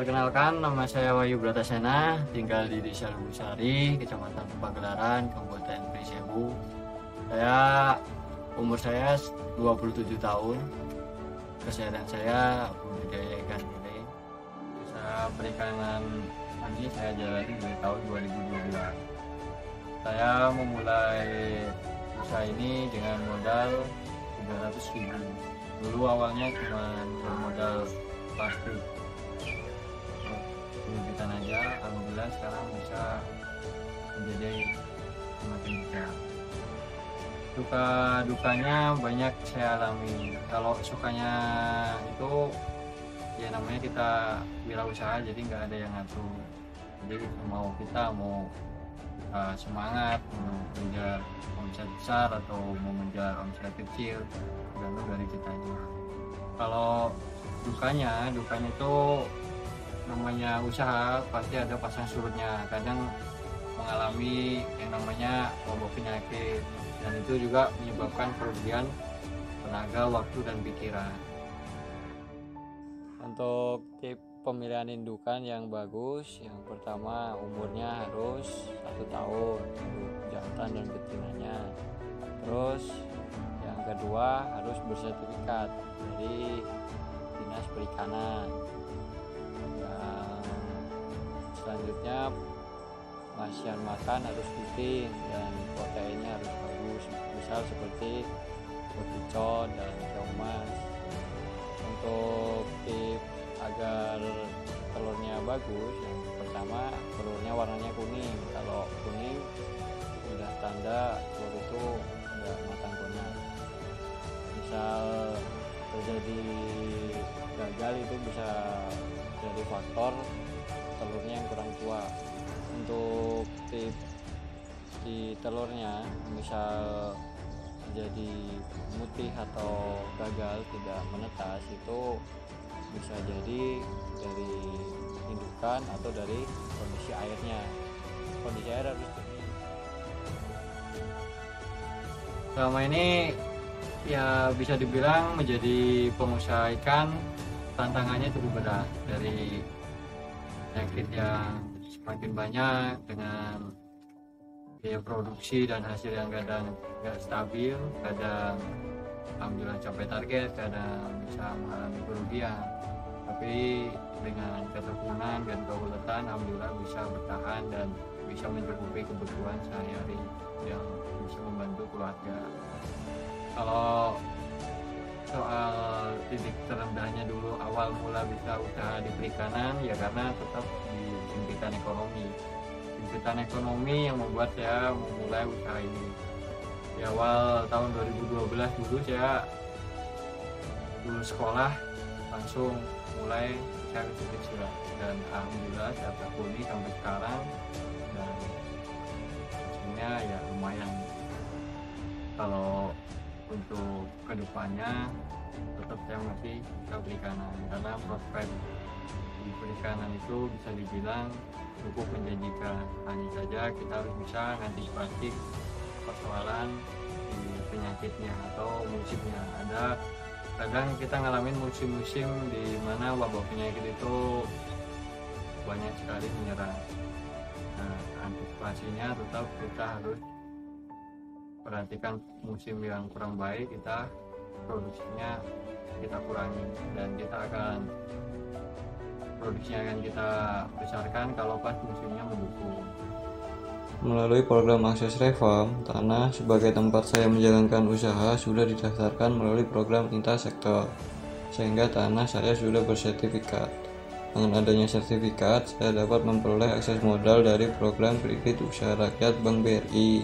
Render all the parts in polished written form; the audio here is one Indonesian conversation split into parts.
Perkenalkan, nama saya Wahyu Bratasena, tinggal di Desa Lubusari, Kecamatan Pagelaran, Kabupaten Prisewu. Umur saya 27 tahun. Keseharian saya budidaya ikan lele. Usaha perikanan ini saya jalani dari tahun 2012. Saya memulai usaha ini dengan modal 300.000. Dulu awalnya cuma modal plastik. Kita aja, alhamdulillah sekarang bisa menjadi semakin besar. Suka dukanya banyak saya alami. Kalau sukanya itu ya namanya kita wirausaha, jadi nggak ada yang ngatur. Jadi kita mau semangat mau mengejar omset besar atau mau mengejar omset kecil, tergantung dari kitanya. Kalau dukanya itu namanya usaha pasti ada pasang surutnya, kadang mengalami yang namanya wabah penyakit, dan itu juga menyebabkan kerugian tenaga, waktu, dan pikiran. Untuk tip pemilihan indukan yang bagus, yang pertama umurnya harus 1 tahun untuk jantan dan betinanya. Terus yang kedua harus bersertifikat dari Dinas Perikanan. Selanjutnya masihan makan harus rutin dan proteinnya harus bagus, misal seperti roti cod dan keong mas. Untuk tip agar telurnya bagus, yang pertama telurnya warnanya kuning. Kalau kuning udah tanda telur itu udah matang konak. Misal terjadi gagal, itu bisa jadi faktor telurnya yang kurang tua. Untuk tips di telurnya, misal jadi putih atau gagal tidak menetas, itu bisa jadi dari indukan atau dari kondisi airnya. Kondisi air harus jernih. Selama ini ya bisa dibilang menjadi pengusaha ikan tantangannya cukup berat, dari penyakit yang semakin banyak dengan biaya produksi dan hasil yang kadang nggak stabil, kadang alhamdulillah capai target, kadang bisa mengalami kerugian. Tapi dengan ketekunan dan keuletan, alhamdulillah bisa bertahan dan bisa mencukupi kebutuhan sehari-hari yang bisa membantu keluarga. Kalau soal titik terendahnya dulu awal mula bisa usaha di perikanan, ya karena tetap di himpitan ekonomi yang membuat saya memulai usaha ini. Di awal tahun 2012 dulu saya lulus sekolah langsung mulai usaha kecil-kecilan, dan alhamdulillah saya tekuni sampai sekarang, dan hasilnya ya lumayan. Kalau untuk kedepannya tetap saya masih bisa perikanan, karena prospek di perikanan itu bisa dibilang cukup menjanjikan. Hanya saja kita harus bisa mengantisipasi persoalan di penyakitnya atau musimnya. Ada kadang kita ngalamin musim-musim di mana wabah penyakit itu banyak sekali menyerang. Nah, antisipasinya tetap kita harus perhatikan musim yang kurang baik, kita produksinya kita kurangi, dan produksinya akan kita besarkan kalau pas musimnya mendukung. Melalui program Akses Reform, tanah sebagai tempat saya menjalankan usaha sudah didaftarkan melalui program lintas sektor, sehingga tanah saya sudah bersertifikat. Dengan adanya sertifikat, saya dapat memperoleh akses modal dari program kredit usaha rakyat Bank BRI,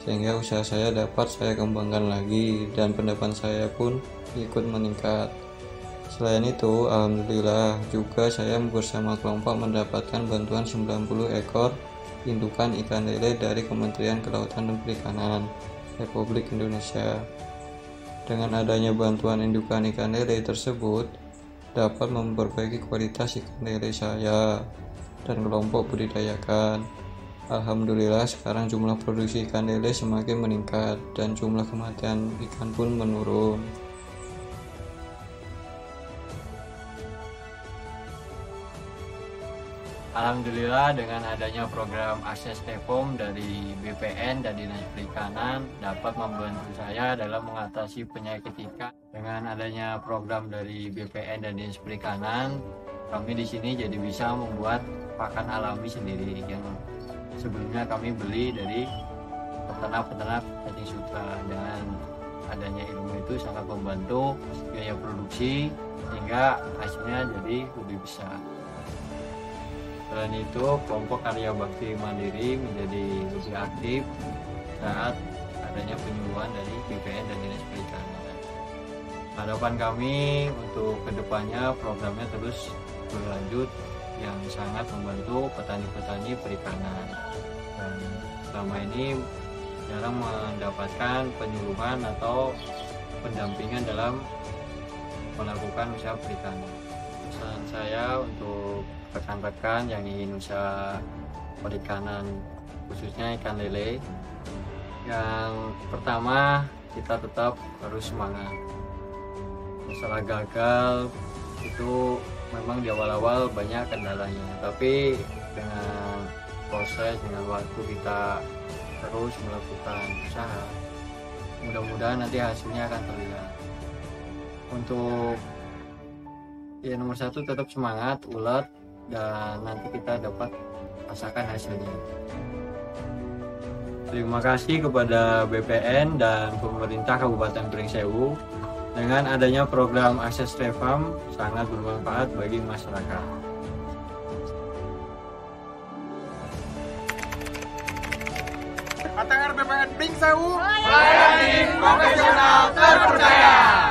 sehingga usaha saya dapat saya kembangkan lagi dan pendapatan saya pun ikut meningkat. Selain itu, alhamdulillah juga saya bersama kelompok mendapatkan bantuan 90 ekor indukan ikan lele dari Kementerian Kelautan dan Perikanan Republik Indonesia. Dengan adanya bantuan indukan ikan lele tersebut dapat memperbaiki kualitas ikan lele saya dan kelompok budidayakan. Alhamdulillah sekarang jumlah produksi ikan lele semakin meningkat dan jumlah kematian ikan pun menurun. Alhamdulillah dengan adanya program akses Reform dari BPN dan Dinas Perikanan dapat membantu saya dalam mengatasi penyakit ikan. Dengan adanya program dari BPN dan Dinas Perikanan, kami di sini jadi bisa membuat pakan alami sendiri yang sebelumnya kami beli dari peternak-peternak cacing sutra. Dengan adanya ilmu itu sangat membantu biaya produksi sehingga hasilnya jadi lebih besar. Selain itu, kelompok karya bakti mandiri menjadi lebih aktif saat adanya penyuluhan dari BPN dan Dinas Perikanan. Harapan kami untuk kedepannya programnya terus berlanjut yang sangat membantu petani-petani perikanan. Dan selama ini jarang mendapatkan penyuluhan atau pendampingan dalam melakukan usaha perikanan. Pesan saya untuk rekan-rekan yang ingin usaha perikanan khususnya ikan lele, yang pertama kita tetap harus semangat. Masalah gagal itu memang di awal-awal banyak kendalanya, tapi dengan proses, dengan waktu kita terus melakukan usaha, mudah-mudahan nanti hasilnya akan terlihat. Untuk nomor satu tetap semangat, ulet, dan nanti kita dapat rasakan hasilnya. Terima kasih kepada BPN dan pemerintah Kabupaten Pringsewu. Dengan adanya program akses Reform sangat bermanfaat bagi masyarakat. ATR BPN Pringsewu, Pelayanan profesional terpercaya.